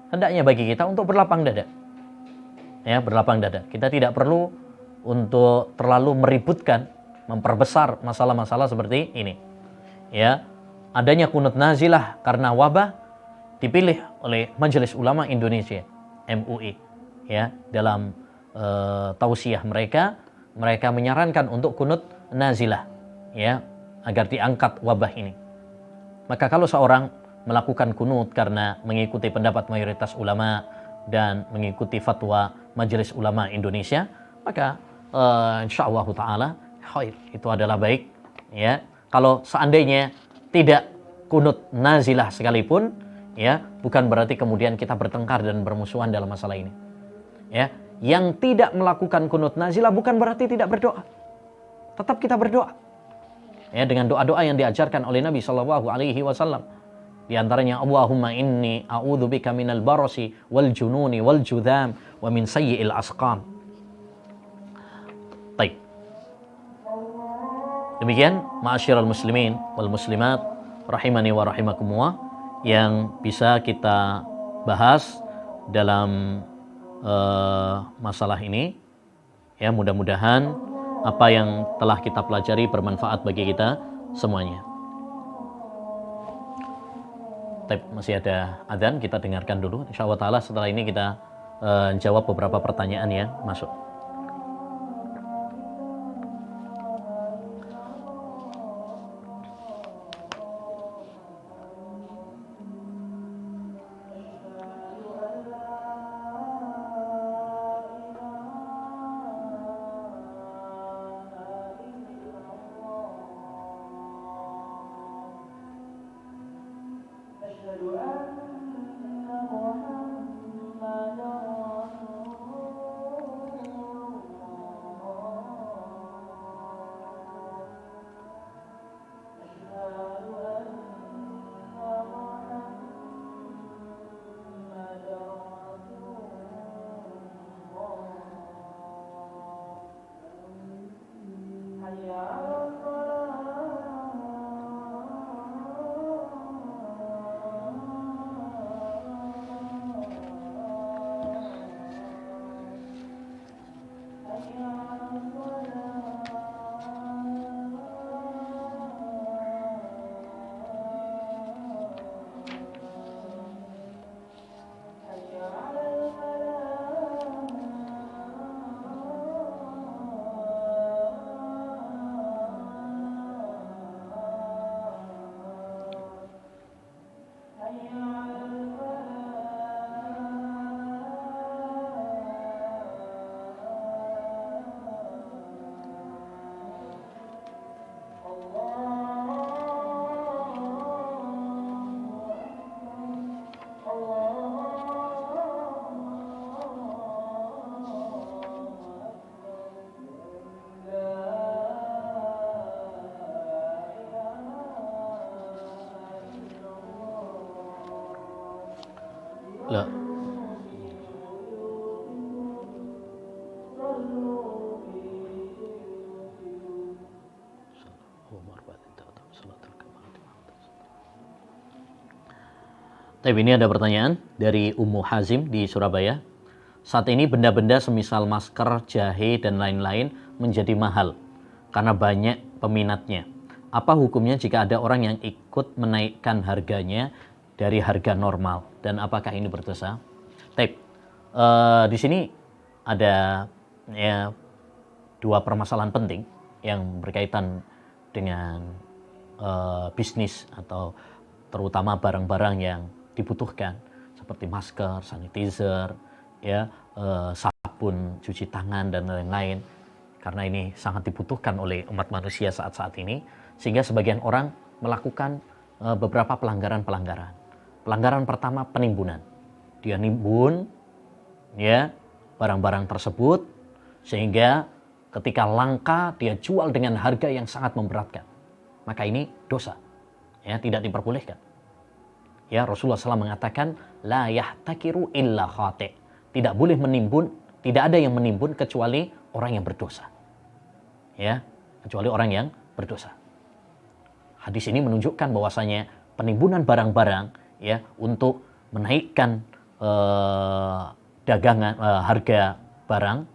hendaknya bagi kita untuk berlapang dada. Ya, berlapang dada. Kita tidak perlu untuk terlalu meributkan, memperbesar masalah-masalah seperti ini. Ya, adanya kunut nazilah karena wabah dipilih oleh Majelis Ulama Indonesia, MUI, ya, dalam tausiah mereka menyarankan untuk kunut nazilah, ya, agar diangkat wabah ini. Maka kalau seorang melakukan kunut karena mengikuti pendapat mayoritas ulama dan mengikuti fatwa Majelis Ulama Indonesia, maka insyaallah taala khair, itu adalah baik, ya. Kalau seandainya tidak kunut nazilah sekalipun, ya, bukan berarti kemudian kita bertengkar dan bermusuhan dalam masalah ini. Ya, yang tidak melakukan kunut nazilah bukan berarti tidak berdoa. Tetap kita berdoa. Ya, dengan doa-doa yang diajarkan oleh Nabi sallallahu alaihi wasallam. Di antaranya Allahumma inni a'udzubika minal barasi wal jununi wal judham wa min sayyi'il asqam. Baik. Demikian ma'asyiral muslimin wal muslimat rahimani wa rahimakumullah yang bisa kita bahas dalam masalah ini. Ya, mudah-mudahan apa yang telah kita pelajari bermanfaat bagi kita semuanya. Masih ada adzan, kita dengarkan dulu. Insyaallah taala setelah ini kita jawab beberapa pertanyaan yang masuk. La. Tapi ini ada pertanyaan dari Ummu Hazim di Surabaya. Saat ini benda-benda semisal masker, jahe, dan lain-lain menjadi mahal karena banyak peminatnya. Apa hukumnya jika ada orang yang ikut menaikkan harganya dari harga normal, dan apakah ini berdosa? Di sini ada dua permasalahan penting yang berkaitan dengan bisnis atau terutama barang-barang yang dibutuhkan seperti masker, sanitizer, sabun cuci tangan dan lain-lain. Karena ini sangat dibutuhkan oleh umat manusia saat-saat ini, sehingga sebagian orang melakukan beberapa pelanggaran-pelanggaran. Pelanggaran pertama, penimbunan. Dia nimbun barang-barang tersebut sehingga ketika langka dia jual dengan harga yang sangat memberatkan. Maka ini dosa. Tidak diperbolehkan. Rasulullah SAW mengatakan la yahtakiru illa khati'. Tidak boleh menimbun, tidak ada yang menimbun kecuali orang yang berdosa. Kecuali orang yang berdosa. Hadis ini menunjukkan bahwasanya penimbunan barang-barang untuk menaikkan harga barang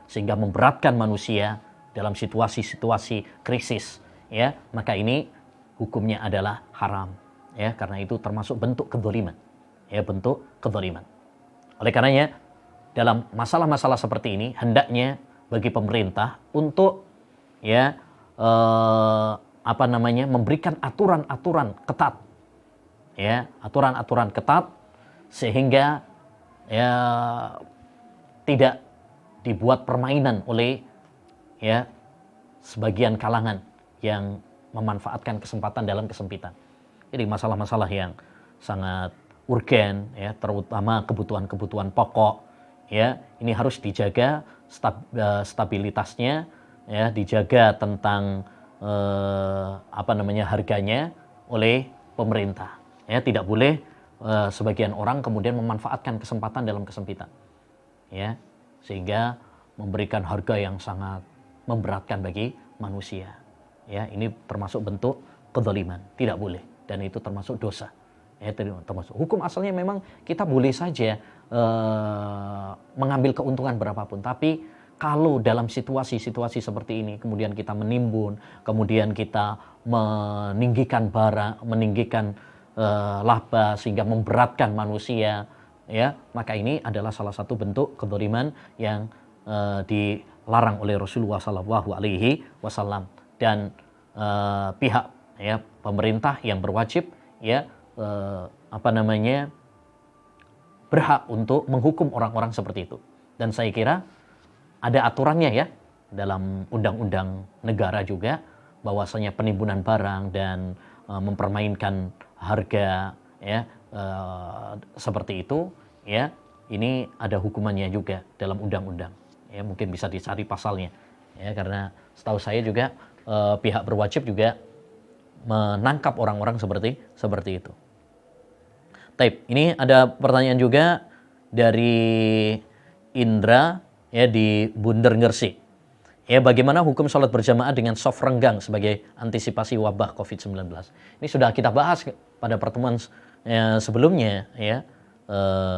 sehingga memberatkan manusia dalam situasi-situasi krisis, maka ini hukumnya adalah haram, karena itu termasuk bentuk kezaliman, bentuk kezaliman. Oleh karenanya dalam masalah-masalah seperti ini hendaknya bagi pemerintah untuk memberikan aturan-aturan ketat, aturan-aturan ketat sehingga tidak dibuat permainan oleh sebagian kalangan yang memanfaatkan kesempatan dalam kesempitan. Jadi masalah-masalah yang sangat urgen, terutama kebutuhan-kebutuhan pokok, ini harus dijaga stabilitasnya, dijaga tentang harganya oleh pemerintah. Tidak boleh sebagian orang kemudian memanfaatkan kesempatan dalam kesempitan, sehingga memberikan harga yang sangat memberatkan bagi manusia. Ini termasuk bentuk kezaliman, tidak boleh, dan itu termasuk dosa. Termasuk hukum asalnya memang kita boleh saja mengambil keuntungan berapapun, tapi kalau dalam situasi-situasi seperti ini kemudian kita menimbun, kemudian kita meninggikan bara, meninggikan laba sehingga memberatkan manusia, ya, maka ini adalah salah satu bentuk kedzaliman yang dilarang oleh Rasulullah SAW. Dan pihak, ya, pemerintah yang berwajib, ya, berhak untuk menghukum orang-orang seperti itu. Dan saya kira ada aturannya, ya, dalam undang-undang negara juga, bahwasanya penimbunan barang dan mempermainkan harga, ya, seperti itu, ya, ini ada hukumannya juga dalam undang-undang. Ya, mungkin bisa dicari pasalnya, ya, karena setahu saya juga pihak berwajib juga menangkap orang-orang seperti itu. Taib, ini ada pertanyaan juga dari Indra, ya, di Bunder Ngersik. Ya, bagaimana hukum sholat berjamaah dengan soft renggang sebagai antisipasi wabah COVID-19? Ini sudah kita bahas pada pertemuan sebelumnya, ya,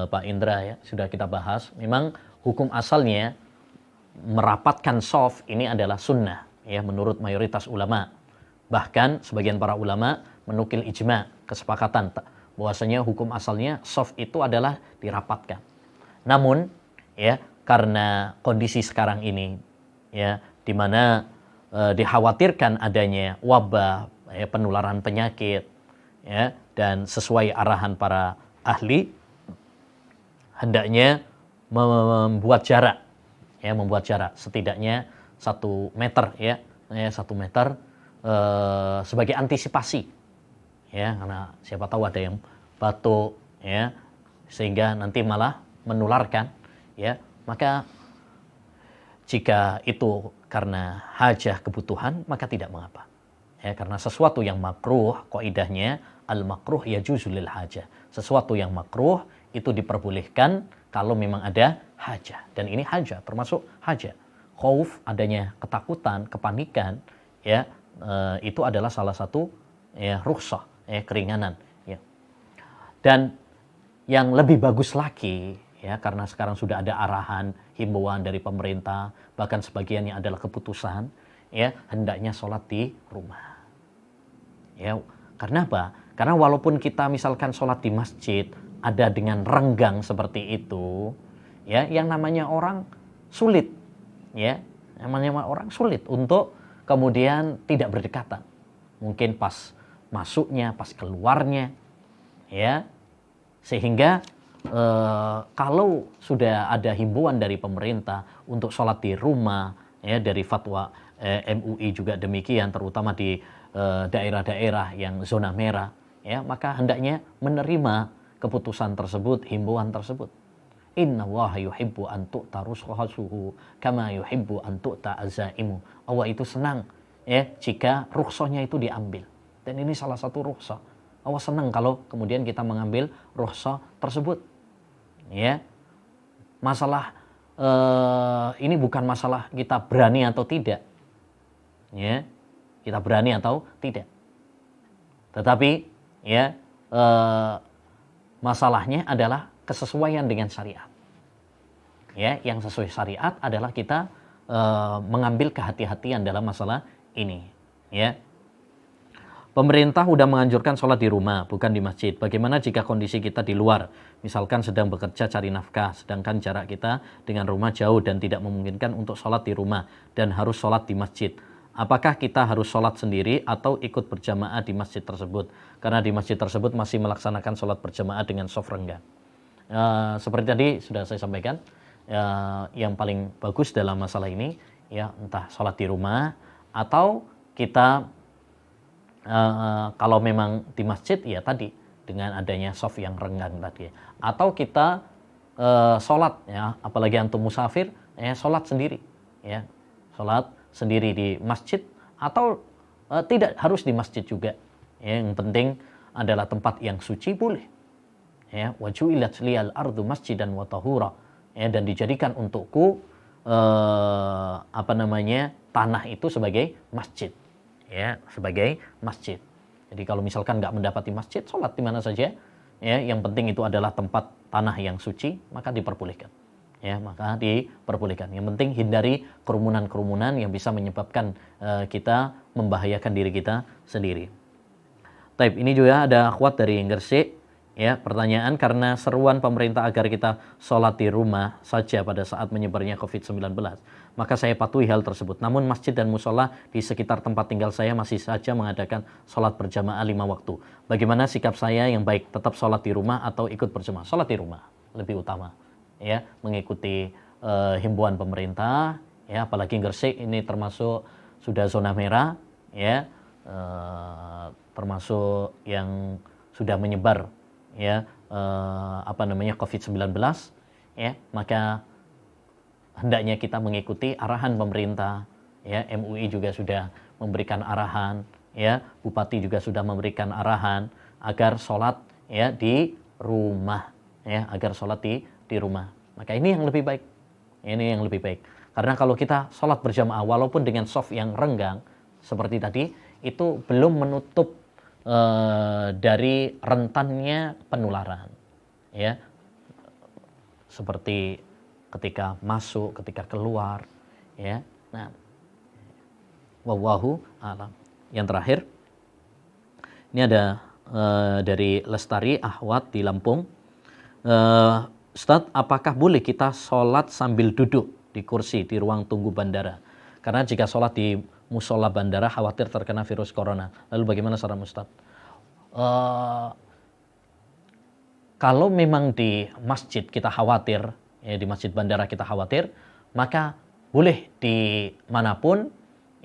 Pak Indra, ya, sudah kita bahas. Memang hukum asalnya merapatkan soft ini adalah sunnah, ya, menurut mayoritas ulama. Bahkan sebagian para ulama menukil ijma, kesepakatan bahwasanya hukum asalnya soft itu adalah dirapatkan. Namun, ya, karena kondisi sekarang ini, ya, di mana dikhawatirkan adanya wabah, ya, penularan penyakit, ya, dan sesuai arahan para ahli, hendaknya membuat jarak, ya, membuat jarak setidaknya 1 meter, ya, 1 meter sebagai antisipasi, ya, karena siapa tahu ada yang batuk, ya, sehingga nanti malah menularkan, ya. Maka jika itu karena hajah kebutuhan, maka tidak mengapa, ya, karena sesuatu yang makruh, kaidahnya al makruh yajuzu lil hajah. Sesuatu yang makruh itu diperbolehkan kalau memang ada hajah, dan ini hajah, termasuk hajah. Khauf, adanya ketakutan, kepanikan, ya, itu adalah salah satu, ya, rukhsah, ya, keringanan, ya. Dan yang lebih bagus lagi, ya, karena sekarang sudah ada arahan, himbauan dari pemerintah, bahkan sebagiannya adalah keputusan, ya, hendaknya sholat di rumah. Ya, karena apa? Karena walaupun kita misalkan sholat di masjid ada dengan renggang seperti itu, ya, yang namanya orang sulit, ya, namanya orang sulit untuk kemudian tidak berdekatan. Mungkin pas masuknya, pas keluarnya, ya, sehingga kalau sudah ada himbauan dari pemerintah untuk sholat di rumah, ya, dari fatwa MUI juga demikian, terutama di daerah-daerah yang zona merah, ya, maka hendaknya menerima keputusan tersebut, himbauan tersebut. Inna Allaha yuhibbu an tu'ta rukhsatuhu kama yuhibbu an tu'ta azaimu. Allah itu senang, ya, jika rukhsahnya itu diambil. Dan ini salah satu rukhsah. Allah senang kalau kemudian kita mengambil rukhsah tersebut. Ya. Masalah ini bukan masalah kita berani atau tidak. Ya. Kita berani atau tidak. Tetapi, ya, masalahnya adalah kesesuaian dengan syariat. Ya, yang sesuai syariat adalah kita mengambil kehati-hatian dalam masalah ini, ya. Pemerintah sudah menganjurkan sholat di rumah, bukan di masjid. Bagaimana jika kondisi kita di luar, misalkan sedang bekerja cari nafkah, sedangkan jarak kita dengan rumah jauh dan tidak memungkinkan untuk sholat di rumah dan harus sholat di masjid. Apakah kita harus sholat sendiri atau ikut berjamaah di masjid tersebut? Karena di masjid tersebut masih melaksanakan sholat berjamaah dengan soft renggang. Seperti tadi sudah saya sampaikan, yang paling bagus dalam masalah ini, ya, entah sholat di rumah atau kita kalau memang di masjid, ya, tadi dengan adanya soft yang renggang tadi, atau kita sholat, ya, apalagi antum musafir, ya, sholat sendiri, ya, sholat sendiri di masjid atau tidak harus di masjid juga, ya, yang penting adalah tempat yang suci boleh, ya, wa ju'ilat liyal ardu masjidan wa tahura, ya, dan dijadikan untukku tanah itu sebagai masjid, ya, sebagai masjid. Jadi kalau misalkan nggak mendapati masjid, sholat di mana saja, ya, yang penting itu adalah tempat tanah yang suci, maka diperbolehkan, ya maka diperbolehkan. Yang penting hindari kerumunan-kerumunan yang bisa menyebabkan kita membahayakan diri kita sendiri. Taib, ini juga ada akhwat dari Gresik. Ya, pertanyaan, karena seruan pemerintah agar kita sholat di rumah saja pada saat menyebarnya COVID-19, maka saya patuhi hal tersebut. Namun masjid dan musola di sekitar tempat tinggal saya masih saja mengadakan sholat berjamaah 5 waktu. Bagaimana sikap saya yang baik, tetap sholat di rumah atau ikut berjamaah? Sholat di rumah lebih utama, ya, mengikuti himbauan pemerintah, ya, apalagi Gresik ini termasuk sudah zona merah, ya, termasuk yang sudah menyebar, ya, COVID-19, ya, maka hendaknya kita mengikuti arahan pemerintah, ya. MUI juga sudah memberikan arahan, ya, bupati juga sudah memberikan arahan agar sholat, ya, di rumah, ya, agar sholat di rumah. Maka ini yang lebih baik, ini yang lebih baik. Karena kalau kita sholat berjamaah walaupun dengan soft yang renggang seperti tadi, itu belum menutup dari rentannya penularan, ya, seperti ketika masuk, ketika keluar, ya. Nah, wallahu a'lam. Yang terakhir, ini ada dari Lestari Ahwat di Lampung. Ustadz, apakah boleh kita sholat sambil duduk di kursi di ruang tunggu bandara? Karena jika sholat di musola bandara khawatir terkena virus corona. Lalu bagaimana saran Ustadz? Kalau memang di masjid kita khawatir, ya, di masjid bandara kita khawatir, maka boleh di manapun,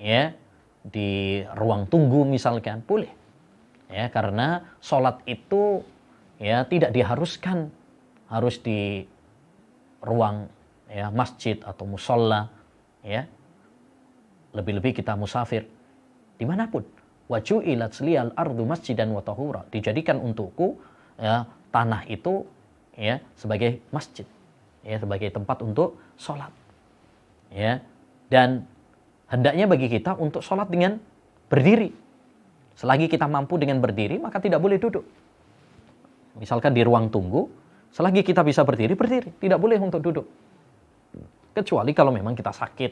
ya, di ruang tunggu misalkan, boleh, ya, karena sholat itu, ya, tidak diharuskan harus di ruang, ya, masjid atau musola, ya. Lebih-lebih kita musafir dimanapun. Waju'ilat liyal ardu masjidan wa tahura. Dijadikan untukku, ya, tanah itu, ya, sebagai masjid, ya, sebagai tempat untuk sholat, ya. Dan hendaknya bagi kita untuk sholat dengan berdiri. Selagi kita mampu dengan berdiri, maka tidak boleh duduk. Misalkan di ruang tunggu, selagi kita bisa berdiri, berdiri. Tidak boleh untuk duduk. Kecuali kalau memang kita sakit,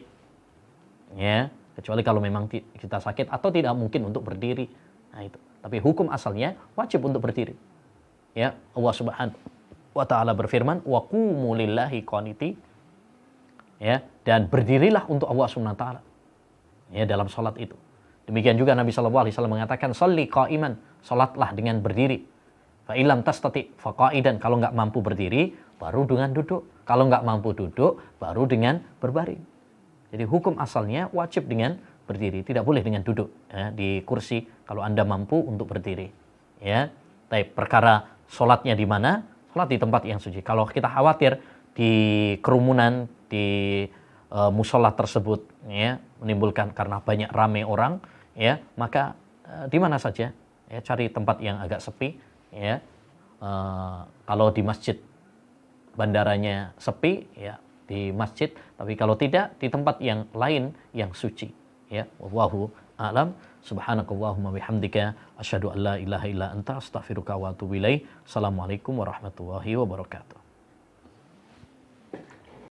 ya, kecuali kalau memang kita sakit atau tidak mungkin untuk berdiri. Nah itu. Tapi hukum asalnya wajib untuk berdiri. Ya, Allah Subhanahu wa taala berfirman, "Wa qumu lillahi qaniti." Ya, dan berdirilah untuk Allah Subhanahu wa taala. Ya, dalam salat itu. Demikian juga Nabi sallallahu alaihi wasallam mengatakan, "Shalli qa'iman." Salatlah dengan berdiri. Fa illam tastati fa qa'idan. Kalau enggak mampu berdiri, baru dengan duduk. Kalau enggak mampu duduk, baru dengan berbaring. Jadi hukum asalnya wajib dengan berdiri, tidak boleh dengan duduk, ya, di kursi kalau Anda mampu untuk berdiri, ya. Tapi perkara sholatnya di mana? Sholat di tempat yang suci. Kalau kita khawatir di kerumunan di musola tersebut, ya, menimbulkan karena banyak ramai orang, ya, maka di mana saja, ya, cari tempat yang agak sepi, ya. Kalau di masjid bandaranya sepi, ya, di masjid, tapi kalau tidak di tempat yang lain yang suci, ya. Wallahu a'lam. Subhanakallahumma bihamdika asyhadu an la ilaha illa anta astaghfiruka wa atubu ilaik. Assalamualaikum warahmatullahi wabarakatuh.